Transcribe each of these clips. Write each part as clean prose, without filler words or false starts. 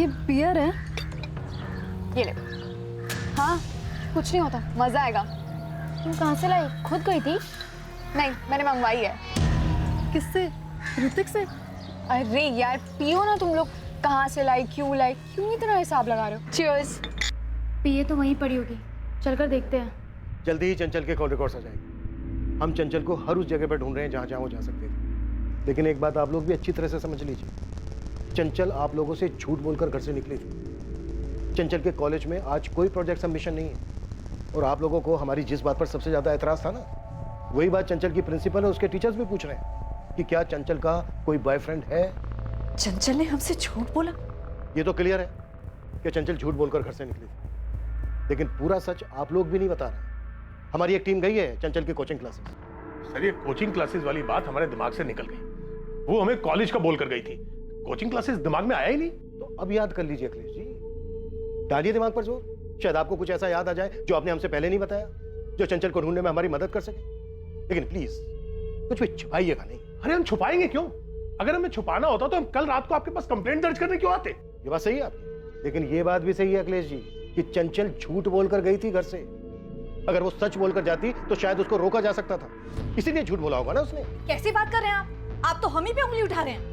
ये बियर है? ये ले। हाँ, कुछ नहीं होता, मजा आएगा। तुम कहाँ से लाई? खुद गई थी? नहीं, मैंने मंगवाई है। किससे? ऋतिक से? अरे यार पियो ना तुम लोग। कहाँ से लाई, क्यों इतना हिसाब लगा रहे हो? Cheers। पिए तो वहीं पड़ी होगी, चलकर देखते हैं। जल्दी ही चंचल के कॉल रिकॉर्ड्स आ जाएंगे। हम चंचल को हर उस जगह पर ढूंढ रहे हैं जहाँ जहाँ वो जा सकते थे। लेकिन एक बात आप लोग भी अच्छी तरह से समझ लीजिए, चंचल आप लोगों से झूठ बोलकर घर से निकली थी। चंचल के कॉलेज में आज कोई प्रोजेक्ट सबमिशन नहीं है और आप लोगों को हमारी जिस बात पर सबसे ज्यादा एतराज था ना, वही बात चंचल की प्रिंसिपल और उसके टीचर्स भी पूछ रहे हैं कि क्या चंचल का कोई बॉयफ्रेंड है। चंचल ने हमसे झूठ बोला? ये तो क्लियर है कि चंचल झूठ बोलकर घर से निकली थी, लेकिन पूरा सच आप लोग भी नहीं बता रहे। हमारी एक टीम गई है चंचल की कोचिंग क्लासेस। सर ये कोचिंग क्लासेस वाली बात हमारे दिमाग से निकल गई। वो हमें कॉलेज का बोल कर गई थी, कोचिंग क्लासेस दिमाग में आया ही नहीं। तो अब याद कर लीजिए अखिलेश जी, डालिए दिमाग पर जोर। शायद आपको कुछ ऐसा याद आ जाए जो आपने हमसे पहले नहीं बताया, जो चंचल को ढूंढने में हमारी मदद कर सके। लेकिन प्लीज कुछ भी छुपाइएगा नहीं। अरे हम छुपाएंगे क्यों? अगर हमें छुपाना होता तो हम कल रात को आपके पास कंप्लेंट दर्ज करने क्यों आते? ये बात सही है आपकी, लेकिन ये बात भी सही है अखिलेश जी कि चंचल झूठ बोलकर गई थी घर से। अगर वो सच बोलकर जाती तो शायद उसको रोका जा सकता था, इसीलिए झूठ बोला होगा ना उसने। कैसी बात कर रहे हैं आप तो हम ही पे उंगली उठा रहे हैं।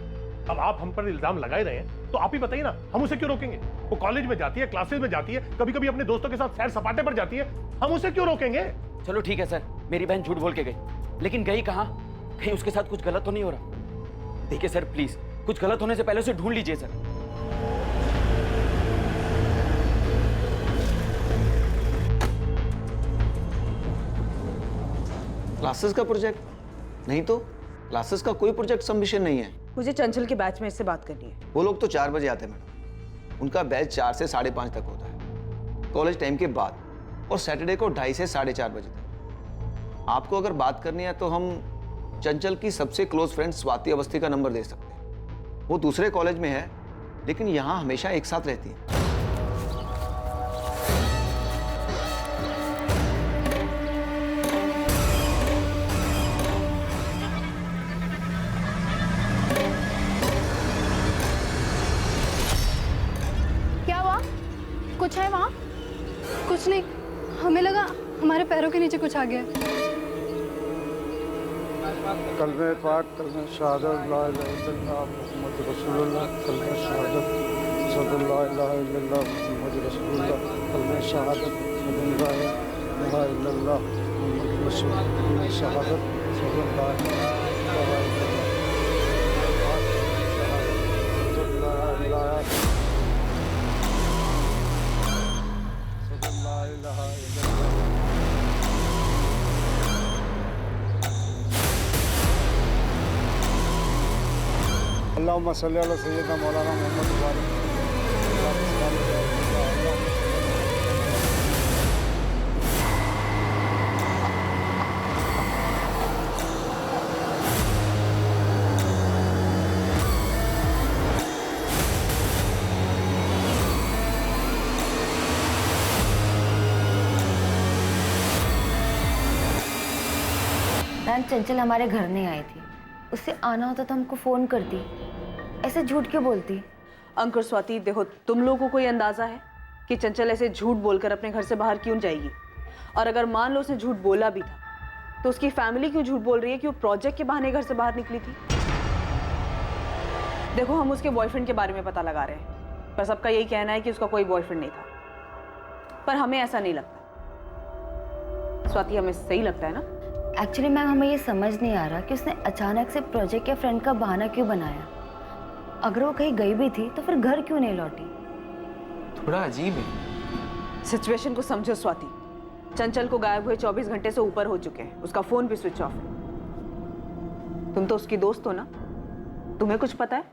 अब आप हम पर इल्जाम लगा ही रहे हैं तो आप ही बताइए ना, हम उसे क्यों रोकेंगे? वो कॉलेज में जाती है, क्लासेस में जाती है, कभी कभी अपने दोस्तों के साथ सैर सपाटे पर जाती है, हम उसे क्यों रोकेंगे? चलो ठीक है सर, मेरी बहन झूठ बोल के गई, लेकिन गई कहाँ? कहीं उसके साथ कुछ गलत तो नहीं हो रहा? देखिए सर प्लीज, कुछ गलत होने से पहले उसे ढूंढ लीजिए सर। क्लासेस का प्रोजेक्ट नहीं तो क्लासेस का कोई प्रोजेक्ट सबमिशन नहीं है। मुझे चंचल के बैच में इससे बात करनी है। वो लोग तो 4 बजे आते हैं मैडम, उनका बैच 4 से 5:30 तक होता है कॉलेज टाइम के बाद, और सैटरडे को 2:30 से 4:30 बजे तक। आपको अगर बात करनी है तो हम चंचल की सबसे क्लोज फ्रेंड स्वाति अवस्थी का नंबर दे सकते हैं। वो दूसरे कॉलेज में है लेकिन यहाँ हमेशा एक साथ रहती है। क्या हुआ? कुछ है वहाँ? कुछ नहीं, हमें लगा हमारे पैरों के नीचे कुछ आ गया। कलमे पाक, कलमे शहादत, ला इलाहा इल्लल्लाह मुहम्मद रसूलुल्लाह, कलमे शहादत, सल्लल्लाहु इलाहा इल्लल्लाह मुहम्मद रसूलुल्लाह, कलमे शहादत, सल्लल्लाहु इलाहा इल्लल्लाह मुहम्मद रसूलुल्लाह, शहादत, सल्लल्लाहु इलाहा इल्लल्लाह, सल्लल्लाहु इलाहा इल्लल्लाह। अल्लाहुम्मा सल्ली अला सय्यदना मौलाना मोहम्मद वाले। मैम चंचल हमारे घर नहीं आई थी, उससे आना होता तो हमको फोन करती, ऐसे झूठ क्यों बोलती? अंकुर स्वाति देखो, तुम लोगों को कोई अंदाजा है कि चंचल ऐसे झूठ बोलकर अपने घर से बाहर क्यों जाएगी? और अगर मान लो उसने झूठ बोला भी था तो उसकी फैमिली क्यों झूठ बोल रही है कि वो प्रोजेक्ट के बहाने घर से बाहर निकली थी? देखो हम उसके बॉयफ्रेंड के बारे में पता लगा रहे हैं, पर सबका यही कहना है कि उसका कोई बॉयफ्रेंड नहीं था, पर हमें ऐसा नहीं लगता। स्वाति हमें सही लगता है ना? एक्चुअली मैम हमें ये समझ नहीं आ रहा कि उसने अचानक से प्रोजेक्ट या फ्रेंड का बहाना क्यों बनाया। अगर वो कहीं गई भी थी तो फिर घर क्यों नहीं लौटी? थोड़ा अजीब है। सिचुएशन को समझो स्वाति, चंचल को गायब हुए 24 घंटे से ऊपर हो चुके हैं, उसका फोन भी स्विच ऑफ है। तुम तो उसकी दोस्त हो ना, तुम्हें कुछ पता है?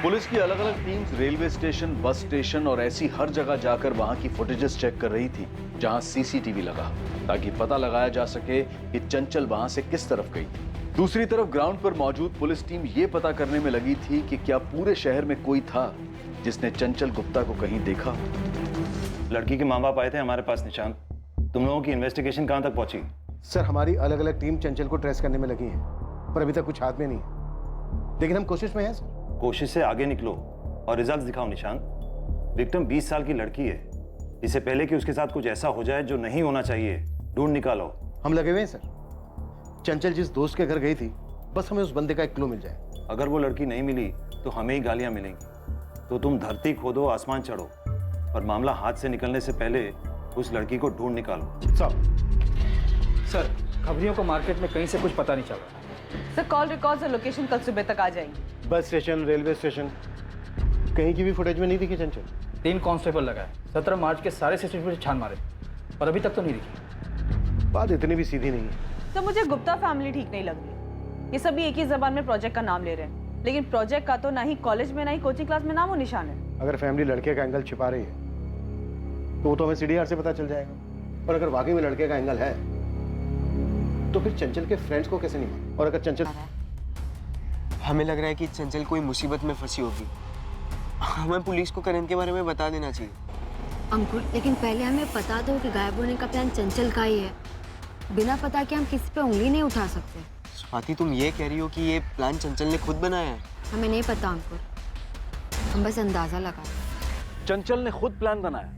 पुलिस की अलग अलग teams railway station, bus station और ऐसी हर जगह जाकर वहां की फुटेजेस चेक कर रही थी जहां सीसीटीवी लगा, ताकि पता लगाया जा सके कि चंचल वहां से किस तरफ गई थी। दूसरी तरफ ग्राउंड पर मौजूद पुलिस टीम ये पता करने में लगी थी कि क्या पूरे शहर में कोई था जिसने चंचल गुप्ता को कहीं देखा। लड़की के माँ बाप आए थे हमारे पास निशान। तुम लोगों की इन्वेस्टिगेशन कहाँ तक पहुंची? सर हमारी अलग अलग टीम चंचल को ट्रेस करने में लगी है। पर अभी तक कुछ हाथ में नहीं है, लेकिन हम कोशिश में हैं सर। कोशिश से आगे निकलो और रिजल्ट दिखाओ निशांत। विक्टिम 20 साल की लड़की है। इससे पहले कि उसके साथ कुछ ऐसा हो जाए जो नहीं होना चाहिए, ढूंढ निकालो। हम लगे हुए हैं सर। चंचल जिस दोस्त के घर गई थी, बस हमें उस बंदे का एक क्लू मिल जाए। अगर वो लड़की नहीं मिली तो हमें ही गालियां मिलेंगी। तो तुम धरती खोदो, आसमान चढ़ो, और मामला हाथ से निकलने से पहले उस लड़की को ढूंढ निकालो। सर, खबरियों को मार्केट में कहीं से कुछ पता नहीं चल रहा। सर कॉल रिकॉर्ड्स और लोकेशन कल सुबह तक आ जाएंगी। बस स्टेशन, रेलवे स्टेशन, कहीं की भी फुटेज में नहीं दिखी चंचल। 3 कांस्टेबल लगाए, 17 मार्च के सारे सीसीटीवी छान मारे, पर अभी तक तो नहीं दिखी। बात इतनी भी सीधी नहीं है। तो मुझे गुप्ता फैमिली ठीक नहीं लग रही। ये सभी एक ही जबान में प्रोजेक्ट का नाम ले रहे हैं, लेकिन प्रोजेक्ट का तो ना ही कॉलेज में ना ही कोचिंग क्लास में नाम और निशान है। अगर फैमिली लड़के का एंगल छिपा रही है तो वो तो हमें सीडीआर से पता चल जाएगा। और अगर वाकई में लड़के का एंगल है तो फिर चंचल के फ्रेंड्स को कैसे नहीं मालूम? और अगर चंचल, हमें लग रहा है कि चंचल कोई मुसीबत में फंसी होगी। हमें पुलिस को करण के बारे में बता देना चाहिए। अंकुर, लेकिन पहले हमें पता दो कि गायब होने का प्लान चंचल का ही है। बिना पता के हम किसी पे उंगली नहीं उठा सकते। स्वाति, तुम ये कह रही हो कि ये प्लान चंचल ने खुद बनाया है? हमें नहीं पता अंकुर, हम बस अंदाजा लगा। चंचल ने खुद प्लान बनाया?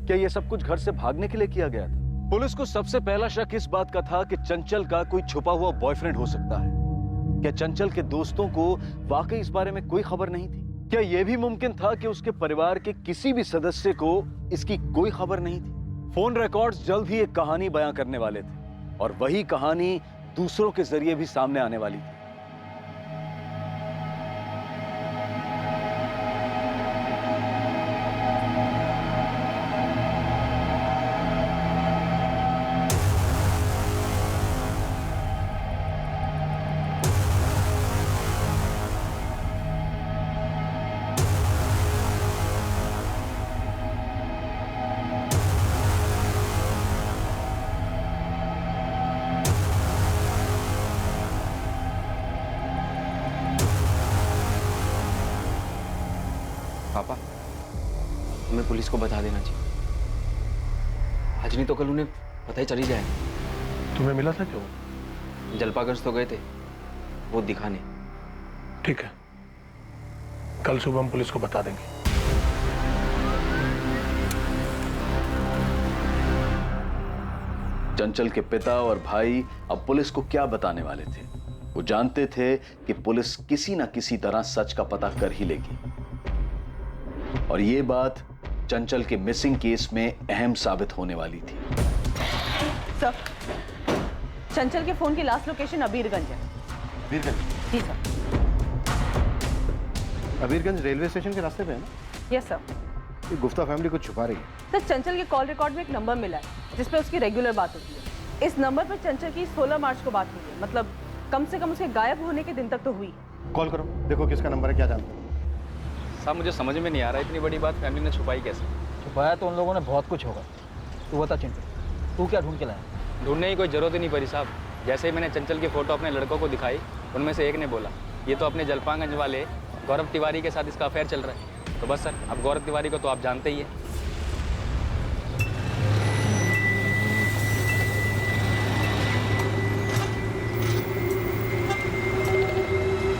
क्या ये सब कुछ घर से भागने के लिए किया गया था? पुलिस को सबसे पहला शक इस बात का था कि चंचल का कोई छुपा हुआ बॉयफ्रेंड हो सकता है। क्या चंचल के दोस्तों को वाकई इस बारे में कोई खबर नहीं थी? क्या यह भी मुमकिन था कि उसके परिवार के किसी भी सदस्य को इसकी कोई खबर नहीं थी? फोन रिकॉर्ड्स जल्द ही एक कहानी बयां करने वाले थे, और वही कहानी दूसरों के जरिए भी सामने आने वाली थी। पापा, हमें पुलिस को बता देना चाहिए। आज नहीं तो कल उन्हें पता ही चल ही जाएगा। तुम्हें मिला था क्यों? जलपागंज तो गए थे वो दिखाने। ठीक है, कल सुबह हम पुलिस को बता देंगे। चंचल के पिता और भाई अब पुलिस को क्या बताने वाले थे? वो जानते थे कि पुलिस किसी ना किसी तरह सच का पता कर ही लेगी, और ये बात चंचल के मिसिंग केस में अहम साबित होने वाली थी। सर, चंचल के फोन की लास्ट लोकेशन अबीरगंज है। अबीरगंज? जी सर। अबीरगंज रेलवे स्टेशन के रास्ते पे है ना? Yes sir. ये गुप्ता फैमिली कुछ छुपा रही है। सर, चंचल के कॉल रिकॉर्ड में एक नंबर मिला है जिसपे उसकी रेगुलर बात होती है। इस नंबर पर चंचल की 16 मार्च को बात हुई है, मतलब कम से कम उसके गायब होने के दिन तक तो हुई। कॉल करो, देखो किसका नंबर है, क्या जानते हो? साहब, मुझे समझ में नहीं आ रहा इतनी बड़ी बात फैमिली ने छुपाई कैसे? छुपाया तो उन लोगों ने बहुत कुछ होगा। तू बता चिंटू, तू क्या ढूंढ के लाया? ढूंढने की कोई जरूरत ही नहीं पड़ी साहब। जैसे ही मैंने चंचल की फोटो अपने लड़कों को दिखाई, उनमें से एक ने बोला, ये तो अपने जलपागंज वाले गौरव तिवारी के साथ इसका अफेयर चल रहा है। तो बस सर, अब गौरव तिवारी को तो आप जानते ही हैं।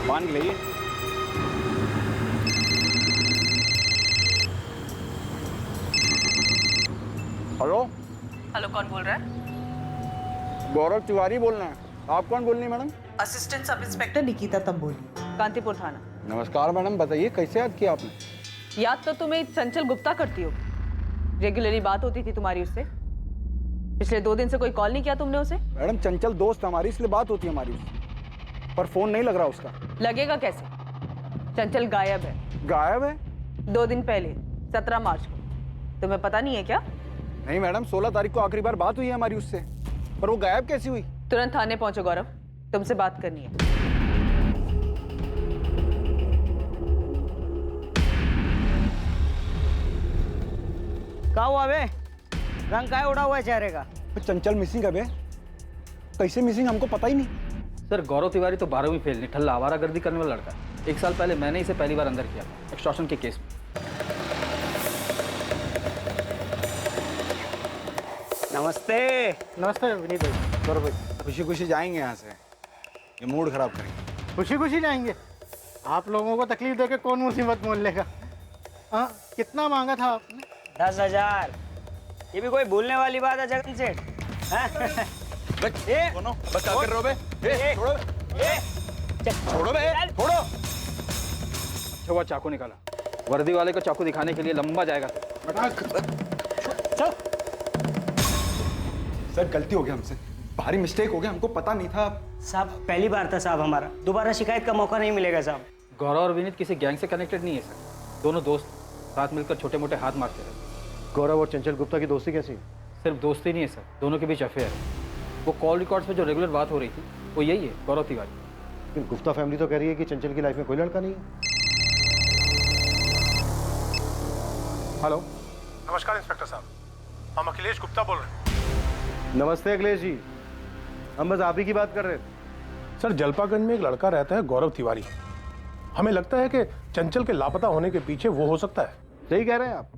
पान ले। हेलो हेलो, कौन बोल रहा है? गौरव तिवारी बोल रहे हैं। आप कौन बोल रही madam? Assistant sub inspector Nikita Tamboli, Kantipur थाना। नमस्कार मैडम, बताइए कैसे याद किया आपने? याद तो तुम्हें चंचल गुप्ता करती हो। रेगुलरली बात होती थी तुम्हारी उससे। पिछले 2 दिन से कोई कॉल नहीं किया तुमने उसे? मैडम, चंचल दोस्त हमारी, इसलिए बात होती है हमारी उससे, पर फोन नहीं लग रहा उसका। लगेगा कैसे? चंचल गायब है। गायब है? 2 दिन पहले, 17 मार्च को। तुम्हें पता नहीं है क्या? नहीं मैडम, 16 तारीख को आखिरी बार बात हुई है हमारी उससे, पर वो गायब कैसी हुई? तुरंत थाने पहुंचो गौरव, तुमसे बात करनी है। क्या हुआ बे? रंग का उड़ा हुआ है चेहरे का? चंचल मिसिंग है बे। कैसे मिसिंग, हमको पता ही नहीं। सर, गौरव तिवारी तो 12वीं फेल, निठल्ला आवारागर्दी करने वाला लड़का है। 1 साल पहले मैंने इसे पहली बार अंदर किया था, एक्सटॉर्शन के केस में। नमस्ते। नमस्ते विनीत भाई, गौरव भाई। खुशी खुशी जाएंगे यहाँ से। ये मूड खराब करेंगे। खुशी खुशी जाएंगे। आप लोगों को तकलीफ देके कौन मुसीबत मोल लेगा? हाँ, कितना मांगा था आपने? 10,000। ये भी कोई भूलने वाली बात है जगन सेठ? बस क्या कर रहे हो बे? छोड़ो बे, छोड़ो। अच्छा हुआ चाकू निकाला, वर्दी वाले को चाकू दिखाने के लिए लंबा जाएगा। सर गलती हो गया हमसे, भारी मिस्टेक हो गया, हमको पता नहीं था। साहब पहली बार था साहब हमारा, दोबारा शिकायत का मौका नहीं मिलेगा साहब। गौरव और विनीत किसी गैंग से कनेक्टेड नहीं है सर, दोनों दोस्त साथ मिलकर छोटे मोटे हाथ मारते रहे। गौरव और चंचल गुप्ता की दोस्ती कैसी? सिर्फ दोस्ती नहीं है सर, दोनों के बीच अफेयर है। वो कॉल रिकॉर्ड्स पे जो रेगुलर बात हो रही थी वो यही है, गौरव तिवारी। लेकिन गुप्ता फैमिली तो कह रही है कि चंचल की लाइफ में कोई लड़का नहीं है। हेलो, नमस्कार इंस्पेक्टर साहब, हम अखिलेश गुप्ता बोल रहे हैं। नमस्ते अखिलेश जी, हम बस आप ही की बात कर रहे थे। सर जलपागंज में एक लड़का रहता है गौरव तिवारी, हमें लगता है कि चंचल के लापता होने के पीछे वो हो सकता है। सही कह रहे हैं आप,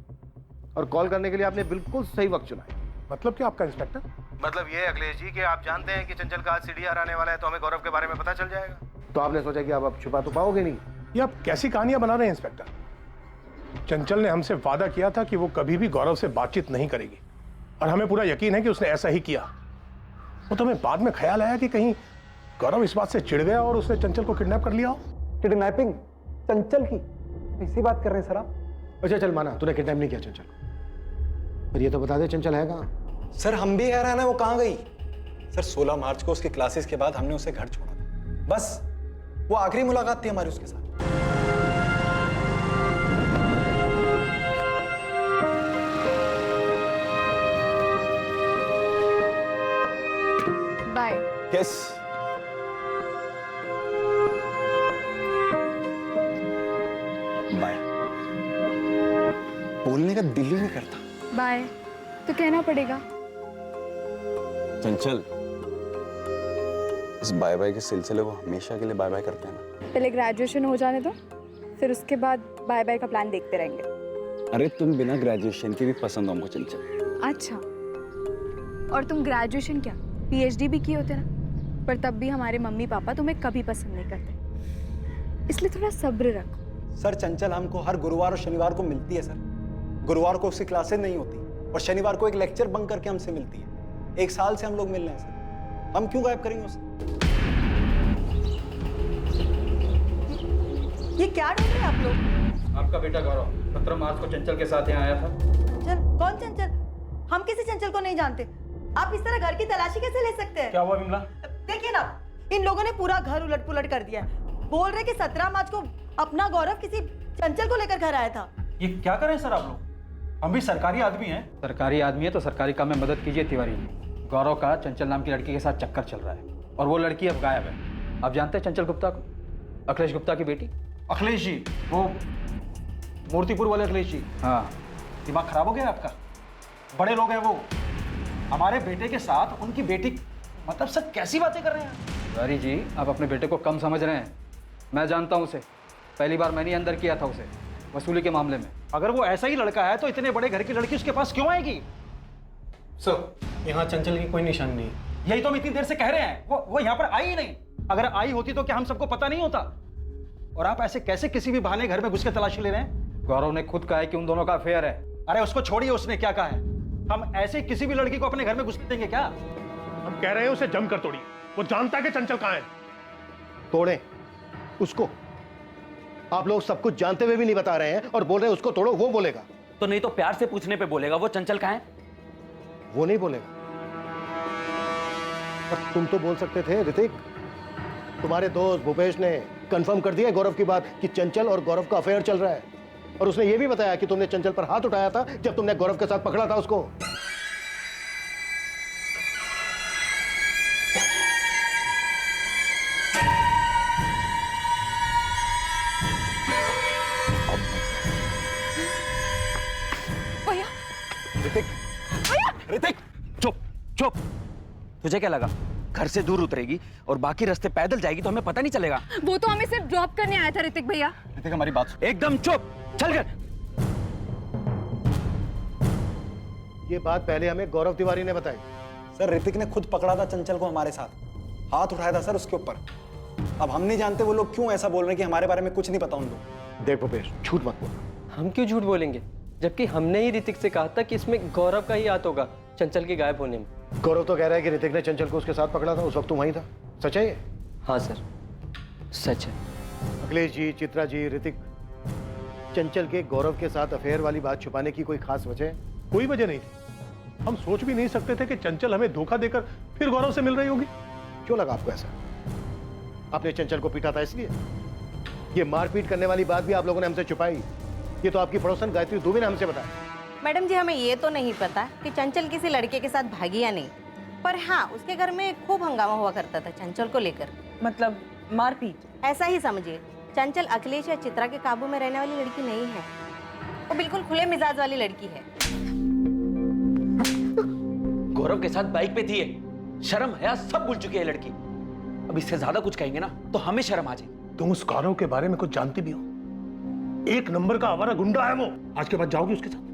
और कॉल करने के लिए आपने बिल्कुल सही वक्त चुना है। मतलब क्या आपका इंस्पेक्टर? मतलब ये अखिलेश जी कि आप जानते हैं कि चंचल का आज सीडीआर आने वाला है, तो हमें गौरव के बारे में पता चल जाएगा। तो आपने सोचा कि आप अब छुपा तो पाओगे नहीं। ये आप कैसी कहानियां बना रहे हैं इंस्पेक्टर? चंचल ने हमसे वादा किया था कि वो कभी भी गौरव से बातचीत नहीं करेगी, और हमें पूरा यकीन है कि उसने ऐसा ही किया। वो तो हमें बाद में ख्याल आया कि कहीं गौरव इस बात से चिढ़ गया और उसने चंचल को किडनैप कर लिया हो। किडनैपिंग चंचल की? ऐसी बात कर रहे हैं सर आप? अच्छा चल माना तूने किडनैप नहीं किया चंचल को, पर ये तो बता दे चंचल है कहाँ? सर हम भी हैरान है वो कहाँ गई। सर 16 मार्च को उसकी क्लासेस के बाद हमने उसे घर छोड़ा था, बस वो आखिरी मुलाकात थी हमारी उसके साथ। बाय। यस। बाय। बोलने का दिल ही नहीं करता। बाय तो कहना पड़ेगा। चंचल, इस बाय बाय के सिलसिले को हमेशा के लिए बाय बाय करते हैं ना। पहले ग्रेजुएशन हो जाने दो, फिर उसके बाद बाय बाय का प्लान देखते रहेंगे। अरे तुम बिना ग्रेजुएशन के भी पसंद हो हमको चंचल। अच्छा, और तुम ग्रेजुएशन क्या पीएचडी भी किए होते ना, पर तब भी हमारे मम्मी पापा तुम्हें कभी पसंद नहीं करते, इसलिए थोड़ा सब्र रखो। सर चंचल हमको हर गुरुवार और शनिवार को मिलती है सर। गुरुवार को उसकी क्लासेस नहीं होती और शनिवार को एक लेक्चर बंक करके हमसे मिलती है। 1 साल से हम लोग मिल रहे हैं सर, हम क्यों गायब करेंगे उसे? ये क्या ढूंढ रहे हैं आप लोग? आपका बेटा गौरव 17 मार्च को चंचल के साथ यहाँ आया था। चंचल? कौन चंचल? हम किसी चंचल को नहीं जानते। आप इस तरह घर की तलाशी कैसे ले सकते हैं? क्या हुआ विमला? देखिए ना, इन लोगों ने पूरा घर उलट पुलट कर दिया है। बोल रहे कि 17 मार्च को अपना गौरव किसी चंचल को लेकर घर आया था। ये क्या करें सर आप लोग? हम भी सरकारी आदमी हैं। सरकारी आदमी है तो सरकारी काम में मदद कीजिए तिवारी जी। गौरव का चंचल नाम की लड़की के साथ चक्कर चल रहा है और वो लड़की अब गायब है। आप जानते हैं चंचल गुप्ता को, अखिलेश गुप्ता की बेटी? अखिलेश जी, वो मूर्तिपुर वाले अखिलेश जी। हाँ। दिमाग खराब हो गया आपका? बड़े लोग हैं वो, हमारे बेटे के साथ उनकी बेटी, मतलब सर कैसी बातें कर रहे हैं? तिवारी जी आप अपने बेटे को कम समझ रहे हैं। मैं जानता हूँ उसे, पहली बार मैंने अंदर किया था उसे वसूली के मामले में। अगर वो ऐसा ही लड़का है तो इतने बड़े घर की लड़की उसके पास क्यों आएगी? सर यहाँ चंचल की कोई निशान नहीं। यही तो हम इतनी देर से कह रहे हैं, वो यहाँ पर आई ही नहीं। अगर आई होती तो क्या हम सबको पता नहीं होता? और आप ऐसे कैसे किसी भी बहाने घर में घुस के तलाशी ले रहे हैं? गौरव ने खुद कहा है कि उन दोनों का अफेयर है। अरे उसको छोड़िए, उसने क्या कहा है? हम ऐसे किसी भी लड़की को अपने घर में घुस देंगे क्या? हम कह रहे हैं उसे जमकर तोड़िए, वो जानता है कि चंचल कहाँ है। तोड़े उसको? आप लोग सब कुछ जानते हुए भी नहीं बता रहे हैं और बोल रहे हैं उसको तोड़ो। वो बोलेगा तो नहीं तो प्यार से पूछने पे बोलेगा वो चंचल कहाँ है? वो नहीं बोलेगा। पर तुम तो बोल सकते थे ऋतिक। तुम्हारे दोस्त भूपेश ने कंफर्म कर दिया गौरव की बात कि चंचल और गौरव का अफेयर चल रहा है, और उसने ये भी बताया कि तुमने चंचल पर हाथ उठाया था जब तुमने गौरव के साथ पकड़ा था उसको। ऋतिक चुप चुप। तुझे क्या लगा घर से दूर उतरेगी और बाकी रास्ते पैदल जाएगी तो हमें पता नहीं चलेगा? वो तो हमें सिर्फ ड्रॉप करने आया था ऋतिक भैया। ऋतिक हमारी बात सुन। एकदम चुप, चल कर। ये बात पहले हमें गौरव तिवारी ने बताई। सर ऋतिक ने खुद पकड़ा था चंचल को हमारे साथ, हाथ उठाया था सर उसके ऊपर। अब हम नहीं जानते वो लोग क्यों ऐसा बोल रहे हैं कि हमारे बारे में कुछ नहीं पता उन लोग। देख भूपेश, झूठ मत बोल। हम क्यों झूठ बोलेंगे, जबकि हमने ही ऋतिक से कहा था कि इसमें गौरव का ही हाथ होगा चंचल के गायब होने में। गौरव तो कह रहा है कि ऋतिक ने चंचल को उसके साथ पकड़ा था, उस वक्त तुम वहीं था। सच है ये? हाँ सर, सच है। अखिलेश जी, चित्रा जी, ऋतिक, चंचल के गौरव के साथ अफेयर वाली बात छुपाने की कोई खास वजह है? कोई वजह नहीं थी। हम सोच भी नहीं सकते थे कि चंचल हमें धोखा देकर फिर गौरव से मिल रही होगी। क्यों लगा आपको ऐसा? आपने चंचल को पीटा था इसलिए? ये मारपीट करने वाली बात भी आप लोगों ने हमसे छुपाई। ये तो आपकी पड़ोसन गायत्री दुबे ने हमसे बताया। मैडम जी, हमें ये तो नहीं पता कि चंचल किसी लड़के के साथ भागी या नहीं, पर हाँ उसके घर में खूब हंगामा हुआ करता था चंचल को लेकर। मतलब मारपीट? ऐसा ही समझिए। चंचल अखिलेश या चित्रा के काबू में रहने वाली लड़की नहीं है, वो बिल्कुल खुले मिजाज वाली लड़की है। गौरव के साथ बाइक पे थी ये, शर्म हया सब भूल चुकी है लड़की। अब इससे ज्यादा कुछ कहेंगे ना तो हमें शर्म आ जाए। तुम उस गौरव के बारे में कुछ जानती भी हो? एक नंबर का आवारा गुंडा है वो। आज के बाद जाओगी उसके साथ?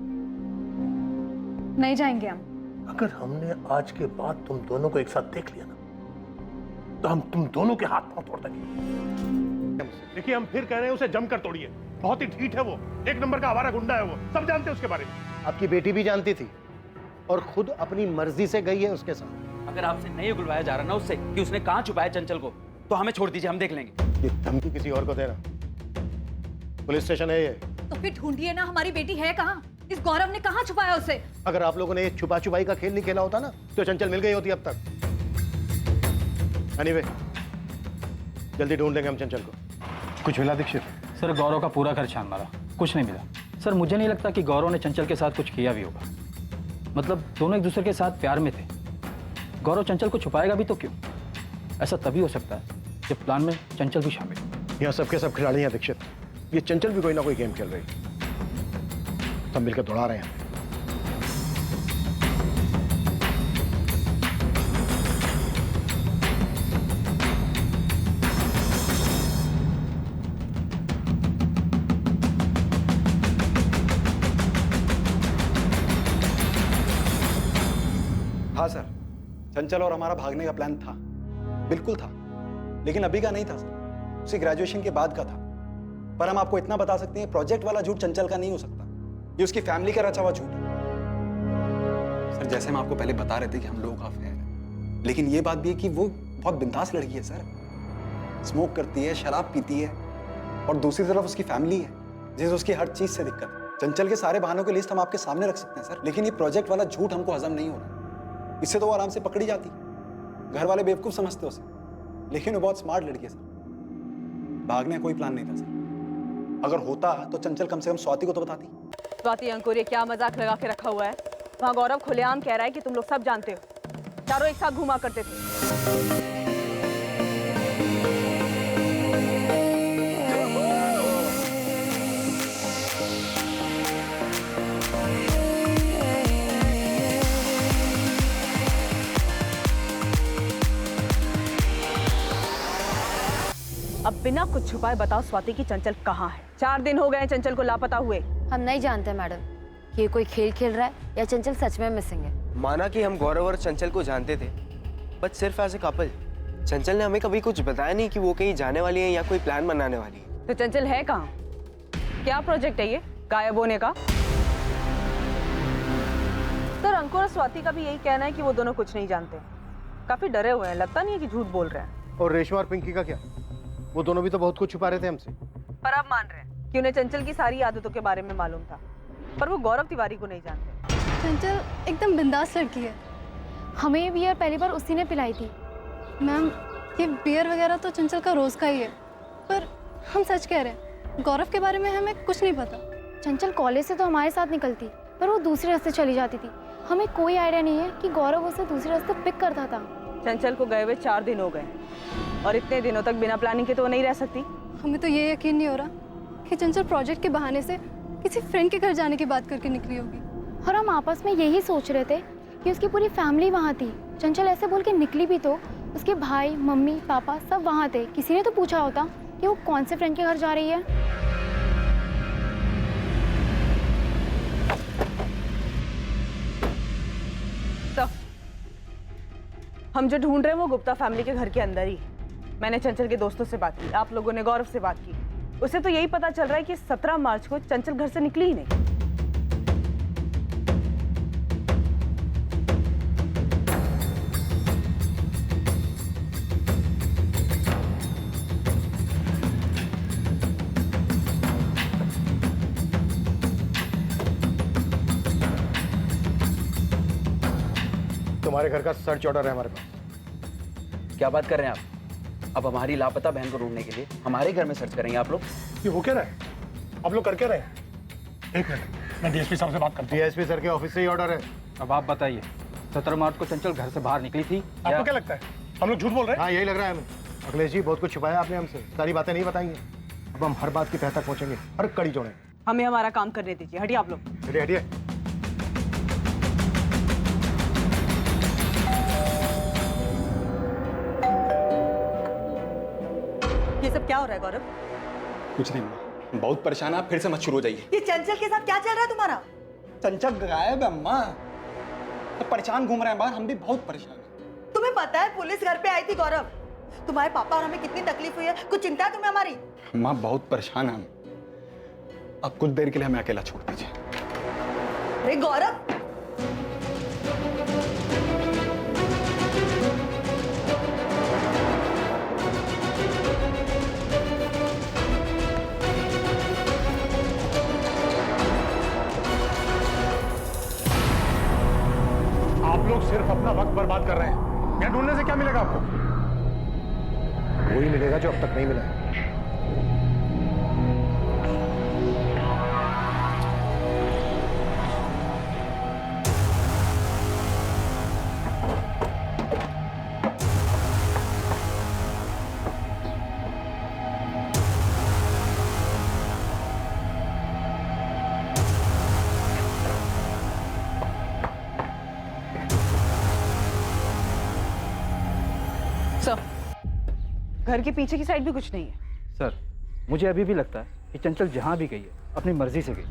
नहीं जाएंगे हम। अगर हमने आज के बाद तुम दोनों को एक साथ देख लिया ना, तो हम तुम दोनों के हाथ पांव तोड़ देंगे। देखिए, हम फिर कह रहे हैं उसे जमकर तोड़िए। बहुत ही ढीठ है वो, एक नंबर का आवारा गुंडा है वो, सब जानते हैं उसके बारे में। आपकी बेटी भी जानती थी और खुद अपनी मर्जी से गई है उसके साथ। अगर आपसे नहीं उगलवाया जा रहा ना उससे कि उसने कहां छुपाया चंचल को, तो हमें छोड़ दीजिए, हम देख लेंगे। ये धमकी किसी और को देना? पुलिस स्टेशन है ये। तो फिर ढूंढिए ना, हमारी बेटी है कहाँ? इस गौरव ने कहाँ छुपाया उसे? अगर आप लोगों ने ये छुपा छुपाई का खेल नहीं खेला होता ना, तो चंचल मिल गई होती अब तक। एनीवे, जल्दी ढूंढ लेंगे हम चंचल को। कुछ मिला दीक्षित? सर, गौरव का पूरा घर छान मारा, कुछ नहीं मिला। सर, मुझे नहीं लगता कि गौरव ने चंचल के साथ कुछ किया भी होगा। मतलब दोनों एक दूसरे के साथ प्यार में थे। गौरव चंचल को छुपाएगा भी तो क्यों? ऐसा तभी हो सकता है जब प्लान में चंचल भी शामिल हो। यहाँ सबके सब खिलाड़ी हैं दीक्षित। ये चंचल भी कोई ना कोई गेम खेल रही है, सब मिलकर दौड़ा रहे हैं। हाँ सर, चंचल और हमारा भागने का प्लान था, बिल्कुल था, लेकिन अभी का नहीं था सर, उसी ग्रेजुएशन के बाद का था। पर हम आपको इतना बता सकते हैं, प्रोजेक्ट वाला झूठ चंचल का नहीं हो सकता, ये उसकी फैमिली का रचा हुआ झूठ है। सर, जैसे हम आपको पहले बता रहे थे कि हम लोगों का अफेयर है, लेकिन ये बात भी है कि वो बहुत बिंदास लड़की है सर। स्मोक करती है, शराब पीती है, और दूसरी तरफ उसकी फैमिली है जिसे उसकी हर चीज से दिक्कत है। चंचल के सारे बहानों की लिस्ट हम आपके सामने रख सकते हैं सर, लेकिन ये प्रोजेक्ट वाला झूठ हमको हजम नहीं हो रहा। इससे तो वो आराम से पकड़ी जाती, घर वाले बेवकूफ समझते उसे, लेकिन वो बहुत स्मार्ट लड़की है सर। भागने का कोई प्लान नहीं था सर। अगर होता तो चंचल कम से कम स्वाति को तो बताती। स्वाति अंकुर, ये क्या मजाक लगा के रखा हुआ है? वहाँ गौरव खुलेआम कह रहा है कि तुम लोग सब जानते हो, चारों एक साथ घुमा करते थे। अब बिना कुछ छुपाए बताओ स्वाति की चंचल कहाँ है? 4 दिन हो गए चंचल को लापता हुए। हम नहीं जानते मैडम, ये कोई खेल खेल रहा है या चंचल सच में मिसिंग है। माना कि हम गौरव और चंचल को जानते थे, बट सिर्फ एज ए कपल। चंचल ने हमें कभी कुछ बताया नहीं कि वो कहीं जाने वाली है या कोई प्लान बनाने वाली है। तो चंचल है कहाँ? क्या प्रोजेक्ट है ये गायब होने का? सर, अंकुर और स्वाति का भी यही कहना है कि वो दोनों कुछ नहीं जानते, काफी डरे हुए हैं, लगता नहीं है कि झूठ बोल रहे हैं। और रेशमा और पिंकी का क्या? वो दोनों भी तो बहुत कुछ छुपा रहे थे हमसे। पर अब मान रहे हैं कि उन्हें चंचल की सारी आदतों के बारे में मालूम था, पर वो गौरव तिवारी को नहीं जानते। चंचल एकदम बिंदास लड़की है। हमें बियर पहली बार उसी ने पिलाई थी। मैम, ये बियर वगैरह तो चंचल का रोज का ही है, पर हम सच कह रहे हैं, गौरव के बारे में हमें कुछ नहीं पता। चंचल कॉलेज से तो हमारे साथ निकलती, पर वो दूसरे रास्ते चली जाती थी। हमें कोई आइडिया नहीं है कि गौरव उसे दूसरे रास्ते पिक करता था। चंचल को गए हुए 4 दिन हो गए, और इतने दिनों तक बिना प्लानिंग के तो वो नहीं रह सकती। हमें तो ये यकीन नहीं हो रहा कि चंचल प्रोजेक्ट के बहाने से किसी फ्रेंड के घर जाने की बात करके निकली होगी। और हम आपस में यही सोच रहे थे कि उसकी पूरी फैमिली वहाँ थी। चंचल ऐसे बोल के निकली भी तो उसके भाई, मम्मी, पापा सब वहाँ थे। किसी ने तो पूछा होता कि वो कौन से फ्रेंड के घर जा रही है। तो हम जो ढूंढ रहे हैं वो गुप्ता फैमिली के घर के अंदर ही। मैंने चंचल के दोस्तों से बात की, आप लोगों ने गौरव से बात की, उसे तो यही पता चल रहा है कि 17 मार्च को चंचल घर से निकली ही नहीं। तुम्हारे घर का सर्च ऑर्डर है हमारे पास। क्या बात कर रहे हैं आप? अब हमारी लापता बहन को ढूंढने के लिए हमारे घर में सर्च करेंगे आप लोग? ये हो क्या रहा है? आप लोग कर क्या रहे हैं? एक मिनट, मैं डीएसपी साहब से बात करता हूं। डीएसपी सर के ऑफिस से ही ऑर्डर है। अब आप बताइए, 17 मार्च को चंचल घर से बाहर निकली थी? आपको क्या लगता है हम लोग झूठ बोल रहे हैं? हाँ, यही लग रहा है हमें। अखिलेश जी, बहुत कुछ छुपाया आपने हमसे, सारी बातें नहीं बताएंगे। अब हम हर बात की तह तक पहुंचेंगे, हर कड़ी जोड़ेंगे। हमें हमारा काम करने दीजिए, हटिए आप लोग। हटिए हटिए। ये सब क्या हो रहा है गौरव? कुछ नहीं अम्मा, बहुत परेशान है आप, फिर से मत शुरू हो जाइए। ये चंचल के साथ क्या चल रहा है तुम्हारा? चंचल गायब है अम्मा, तो परेशान घूम रहे हैं बाहर, हम भी बहुत परेशान हैं। तुम्हें पता है पुलिस घर पे आई थी गौरव, तुम्हारे पापा और हमें कितनी तकलीफ हुई है, कुछ चिंता है तुम्हें हमारी? अम्मा बहुत परेशान है हम, अब कुछ देर के लिए हमें अकेला छोड़ दीजिए। अरे गौरव, आप लोग सिर्फ अपना वक्त बर्बाद कर रहे हैं। यहाँ ढूंढने से क्या मिलेगा आपको? वही मिलेगा जो अब तक नहीं मिला है। सर, घर के पीछे की साइड भी कुछ नहीं है। सर, मुझे अभी भी लगता है कि चंचल जहां भी गई है अपनी मर्जी से गई।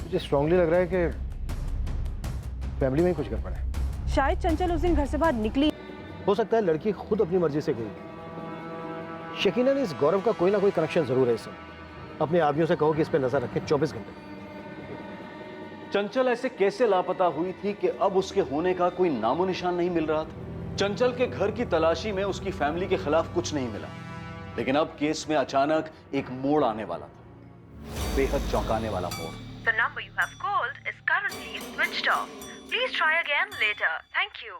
मुझे स्ट्रांगली लग रहा है कि फैमिली में ही कुछ गड़बड़ है। शायद चंचल उस दिन घर से बाहर निकली। हो सकता है लड़की खुद अपनी मर्जी से गई। यकीनन इस गौरव का कोई ना कोई कनेक्शन जरूर है इससे। अपने आदमियों से कहो कि इस पे नजर रखें 24 घंटे। चंचल ऐसे कैसे लापता हुई थी कि अब उसके होने का कोई नामो निशान नहीं मिल रहा था? चंचल के घर की तलाशी में उसकी फैमिली के खिलाफ कुछ नहीं मिला, लेकिन अब केस में अचानक एक मोड़ आने वाला था, बेहद चौंकाने वाला मोड़। The number you have called is currently switched off. Please try again later. Thank you.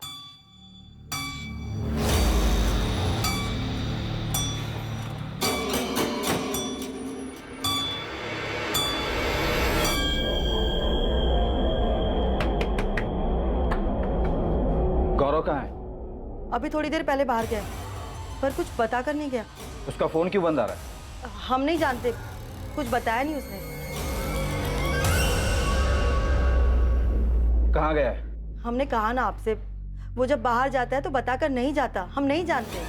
गौरव कहाँ है? अभी थोड़ी देर पहले बाहर गया, पर कुछ बता कर नहीं गया। उसका फोन क्यों बंद आ रहा है? हम नहीं जानते, कुछ बताया नहीं उसने। कहाँ गया है? हमने कहा ना आपसे, वो जब बाहर जाता है तो बताकर नहीं जाता, हम नहीं जानते।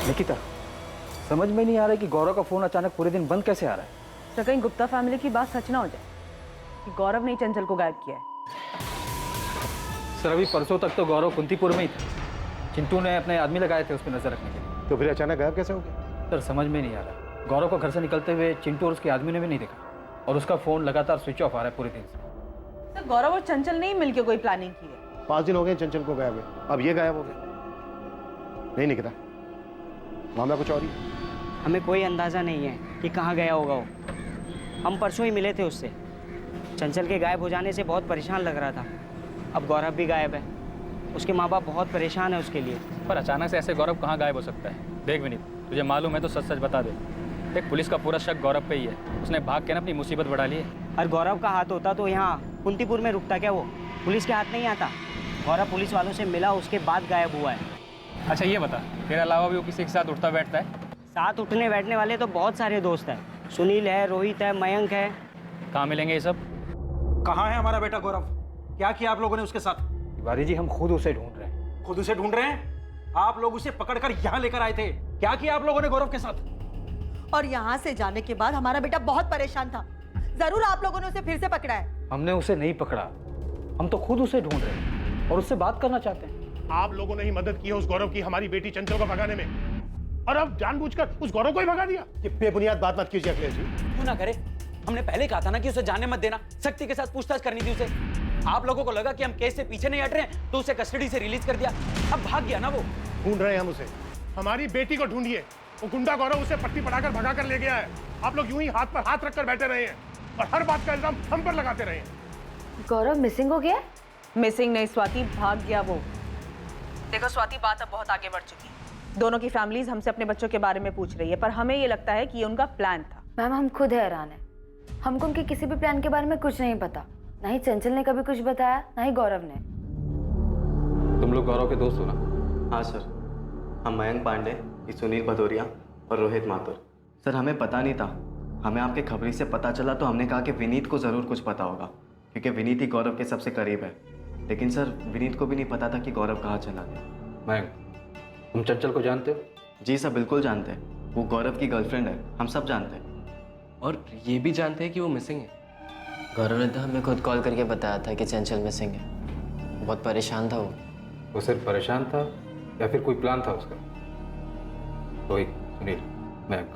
निकिता, समझ में नहीं आ रहा है कि गौरव का फोन अचानक पूरे दिन बंद कैसे आ रहा है। सर, कहीं गुप्ता फैमिली की बात सच ना हो जाए कि गौरव ने चंचल को गायब किया है। सर, अभी परसों तक तो गौरव कुंतीपुर में ही था। चिंटू ने अपने आदमी लगाए थे उस पर नजर रखने के लिए। तो फिर अचानक गायब कैसे हो गया? सर, समझ में नहीं आ रहा। गौरव को घर से निकलते हुए चिंटू और उसके आदमी ने भी नहीं देखा, और उसका फोन लगातार स्विच ऑफ आ रहा है पूरे दिन से। सर, गौरव और चंचल ने ही मिलकर कोई प्लानिंग की है। 5 दिन हो गए चंचल को गायब हुए, अब ये गायब हो गए। नहीं निकला, मामला कुछ और ही। हमें कोई अंदाज़ा नहीं है कि कहाँ गया होगा वो। हम परसों ही मिले थे उससे। चंचल के गायब हो जाने से बहुत परेशान लग रहा था। अब गौरव भी गायब है, उसके माँ बाप बहुत परेशान है उसके लिए। पर अचानक से ऐसे गौरव कहाँ गायब हो सकता है? देख विनीत, तुझे मालूम है तो सच सच बता दे। देख, पुलिस का पूरा शक गौरव पे ही है। उसने भाग के ना अपनी मुसीबत बढ़ा ली है। और गौरव का हाथ होता तो यहाँ कुंतीपुर में रुकता क्या? वो पुलिस के हाथ नहीं आता। गौरव पुलिस वालों से मिला, उसके बाद गायब हुआ है। अच्छा ये बता, तेरे अलावा भी वो किसी के साथ उठता बैठता है? साथ उठने बैठने वाले तो बहुत सारे दोस्त हैं। सुनील है, रोहित है, मयंक है। कहाँ मिलेंगे ये सब? कहाँ है हमारा बेटा गौरव? क्या किया आप लोगों ने उसके साथ? तिवारी जी, हम खुद उसे ढूंढ रहे हैं। खुद उसे ढूंढ रहे हैं? आप लोग उसे पकड़कर यहाँ लेकर आए थे। क्या किया आप लोगों ने गौरव के साथ? और यहाँ से जाने के बाद हमारा बेटा बहुत परेशान था। जरूर आप लोगों ने उसे फिर से पकड़ा है। हमने उसे नहीं पकड़ा, हम तो खुद उसे ढूंढ रहे हैं और उससे बात करना चाहते हैं। आप लोगों ने ही मदद की है उस गौरव की हमारी बेटी चंचल को भगाने में, और अब जानबूझकर उस गौरव को ही भगा दिया। ये बेबुनियाद बात मत कीजिए अखिलेश जी। क्यों ना करे? हमने पहले कहा था ना कि उसे जाने मत देना, सख्ती के साथ पूछताछ करनी थी उसे। आप लोगों को लगा कि हम केस से पीछे नहीं हट रहे हैं तो उसे कस्टडी से रिलीज कर दिया। अब भाग गया ना वो। ढूंढ रहे हैं हम उसे। हमारी बेटी को ढूंढिए। वो गुंडा गौरव उसे पट्टी पढ़ाकर भगा कर ले गया है। आप लोग यूं ही हाथ पर हाथ रखकर बैठे रहे हैं और हर बात का इल्जाम हम पर लगाते रहे हैं। गौरव मिसिंग हो गया? मिसिंग नहीं स्वाति, भाग गया वो। देखो स्वाति, बात अब बहुत आगे बढ़ चुकी है। दोनों की फैमिलीज हमसे अपने बच्चों के बारे में पूछ रही है, पर हमें ये लगता है कि ये उनका प्लान था। मैम, हम खुद हैरान हैं। हमको उनके किसी भी प्लान के बारे में कुछ नहीं पता। ना ही चंचल ने कभी कुछ बताया, ना ही गौरव ने। तुम लोग गौरव के दोस्त हो ना? हाँ सर, हम मयंक पांडे, सुनील भदौरिया और रोहित माथुर। सर, हमें पता नहीं था। हमें आपके खबरी से पता चला तो हमने कहा कि विनीत को ज़रूर कुछ पता होगा, क्योंकि विनीत ही गौरव के सबसे करीब है। लेकिन सर, विनीत को भी नहीं पता था कि गौरव कहाँ चला गया। मयंक, तुम चंचल को जानते हो? जी सर, बिल्कुल जानते हैं। वो गौरव की गर्लफ्रेंड है, हम सब जानते हैं। और ये भी जानते हैं कि वो मिसिंग है। गौरव ने तो हमें खुद कॉल करके बताया था कि चंचल मिसिंग है। बहुत परेशान था वो सिर्फ परेशान था या फिर कोई प्लान था उसका? रोहित, सुनील, मयंक,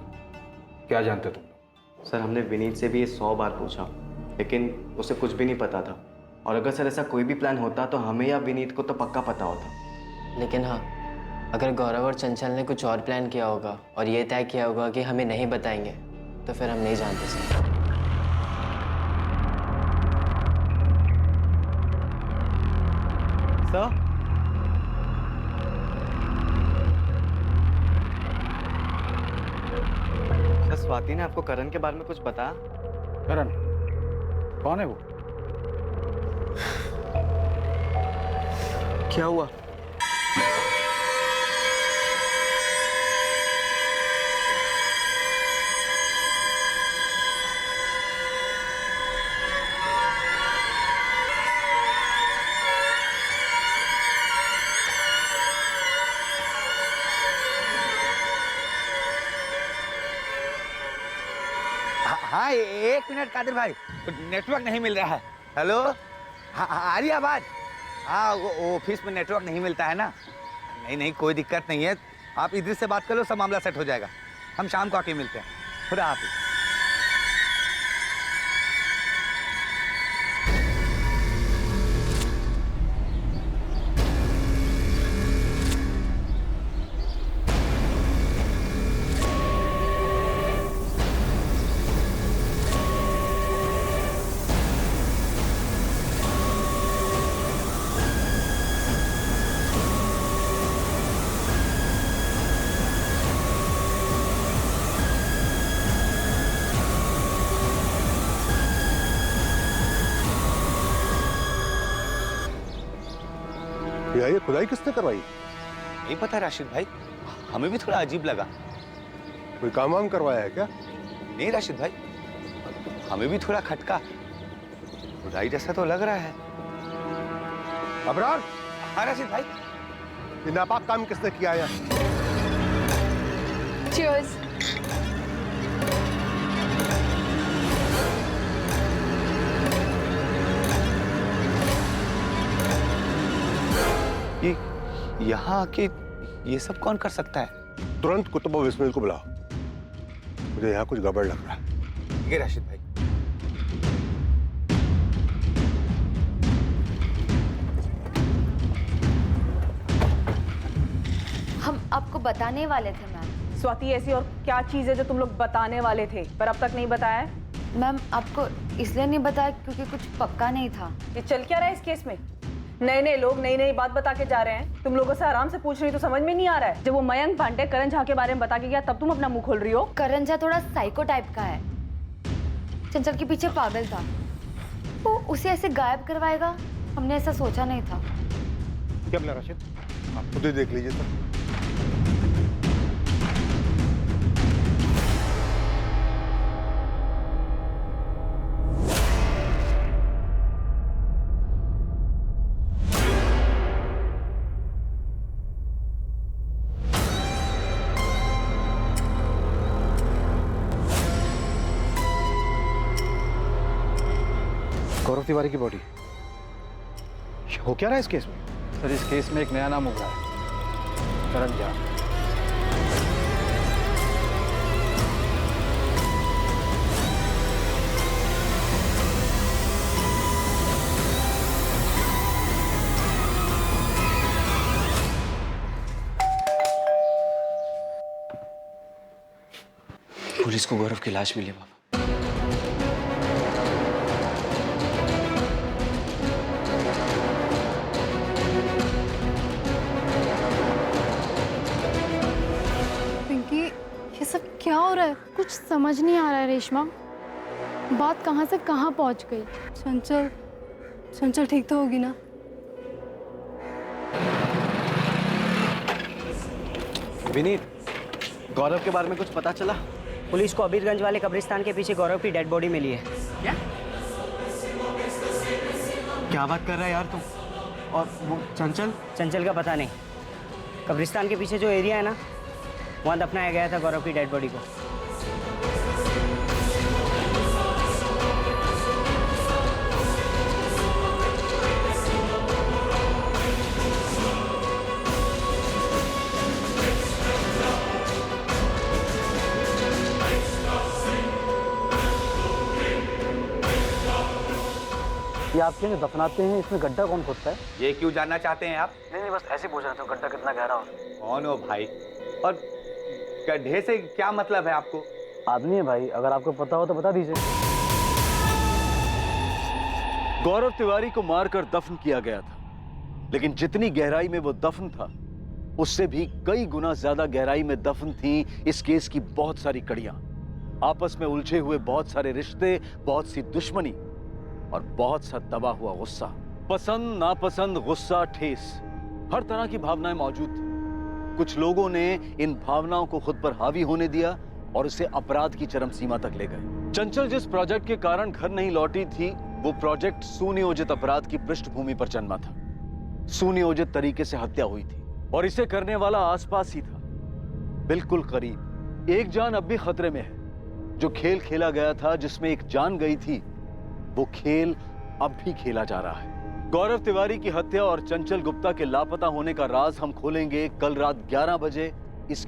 क्या जानते हो तुम? सर, हमने विनीत से भी ये 100 बार पूछा, लेकिन उसे कुछ भी नहीं पता था। और अगर सर ऐसा कोई भी प्लान होता तो हमें या विनीत को तो पक्का पता होता। लेकिन हाँ, अगर गौरव और चंचल ने कुछ और प्लान किया होगा और ये तय किया होगा कि हमें नहीं बताएंगे, तो फिर हम नहीं जानते सर। सर, स्वाति ने आपको करण के बारे में कुछ बताया? करण कौन है वो? क्या हुआ? हाँ, एक मिनट कादिर भाई, नेटवर्क नहीं मिल रहा है। हेलो, हाँ, आ रही आवाज? हाँ, वो ऑफिस में नेटवर्क नहीं मिलता है ना। नहीं नहीं, कोई दिक्कत नहीं है। आप इधर से बात कर लो, सब मामला सेट हो जाएगा। हम शाम को आके मिलते हैं। खुदा हाफिज। ये खुदाई किसने करवाई? नहीं पता राशिद भाई, हमें भी थोड़ा अजीब लगा। कोई काम वाम करवाया है क्या? नहीं राशिद भाई, हमें भी थोड़ा खटका। खुदाई जैसा तो लग रहा है। अबरार? हाँ राशिद भाई। ये नापाक काम किसने किया है? Cheers. यहाँ आके ये सब कौन कर सकता है? तुरंत कुतुब और बिस्मिल को बुलाओ। मुझे यहाँ कुछ गड़बड़ लग रहा है। ठीक है राशिद भाई। हम आपको बताने वाले थे मैम। स्वाति, ऐसी और क्या चीज है जो तुम लोग बताने वाले थे पर अब तक नहीं बताया है? मैम, आपको इसलिए नहीं बताया क्योंकि कुछ पक्का नहीं था। ये चल क्या रहा है इस केस में? नए नए लोग नई नई बात बता के जा रहे हैं। तुम लोगों से आराम से पूछ रही तो समझ में नहीं आ रहा है। जब वो मयंक पांडे करण झा के बारे में बता के गया तब तुम अपना मुंह खोल रही हो। करण झा थोड़ा साइको टाइप का है, चंचल के पीछे पागल था। वो उसे ऐसे गायब करवाएगा, हमने ऐसा सोचा नहीं था। क्या बोला राशिद? आप खुद ही देख लीजिए सर। गौरव तिवारी की बॉडी हो क्या रहा है इस केस में? सर इस केस में एक नया नाम उभरा है, करण झा। पुलिस को गौरव की लाश मिली बाबा। पिंकी, ये सब क्या हो रहा है? कुछ समझ नहीं आ रहा है रेशमा, बात कहाँ से कहाँ पहुँच गई। चंचल, चंचल ठीक तो होगी ना? विनीत, गौरव के बारे में कुछ पता चला? पुलिस को अबीरगंज वाले कब्रिस्तान के पीछे गौरव की डेड बॉडी मिली है। क्या बात कर रहा है यार तुम? और वो चंचल? चंचल का पता नहीं। कब्रिस्तान के पीछे जो एरिया है ना, वहाँ दफनाया गया था गौरव की डेड बॉडी को। ये आपके यहाँ दफनाते हैं, इसमें गड्ढा कौन खोदता है? ये क्यों जानना चाहते हैं आप? नहीं, बस ऐसे पूछ रहा था, गड्ढा कितना गहरा हो? कौन हो भाई? और गड्ढे से क्या मतलब है आपको? आदमी है भाई, अगर आपको पता हो तो बता दीजिए। गौरव तिवारी को मारकर दफन किया गया था, लेकिन जितनी गहराई में वो दफन था, उससे भी कई गुना ज्यादा गहराई में दफन थी इस केस की बहुत सारी कड़ियां। आपस में उलझे हुए बहुत सारे रिश्ते, बहुत सी दुश्मनी और बहुत सा दबा हुआ गुस्सा। पसंद नापसंद, गुस्सा, ठेस, हर तरह की भावनाएं मौजूद थी। कुछ लोगों ने इन भावनाओं को खुद पर हावी होने दिया और इसे अपराध की चरम सीमा तक ले गए। चंचल जिस प्रोजेक्ट के कारण घर नहीं लौटी थी, वो प्रोजेक्ट सुनियोजित अपराध की पृष्ठभूमि पर जन्मा था। सुनियोजित तरीके से हत्या हुई थी और इसे करने वाला आसपास ही था, बिल्कुल करीब। एक जान अब भी खतरे में है। जो खेल खेला गया था, जिसमें एक जान गई थी, वो खेल अब भी खेला जा रहा है। गौरव तिवारी की हत्या और चंचल गुप्ता के लापता होने का राज हम खोलेंगे कल रात 11 बजे। इसके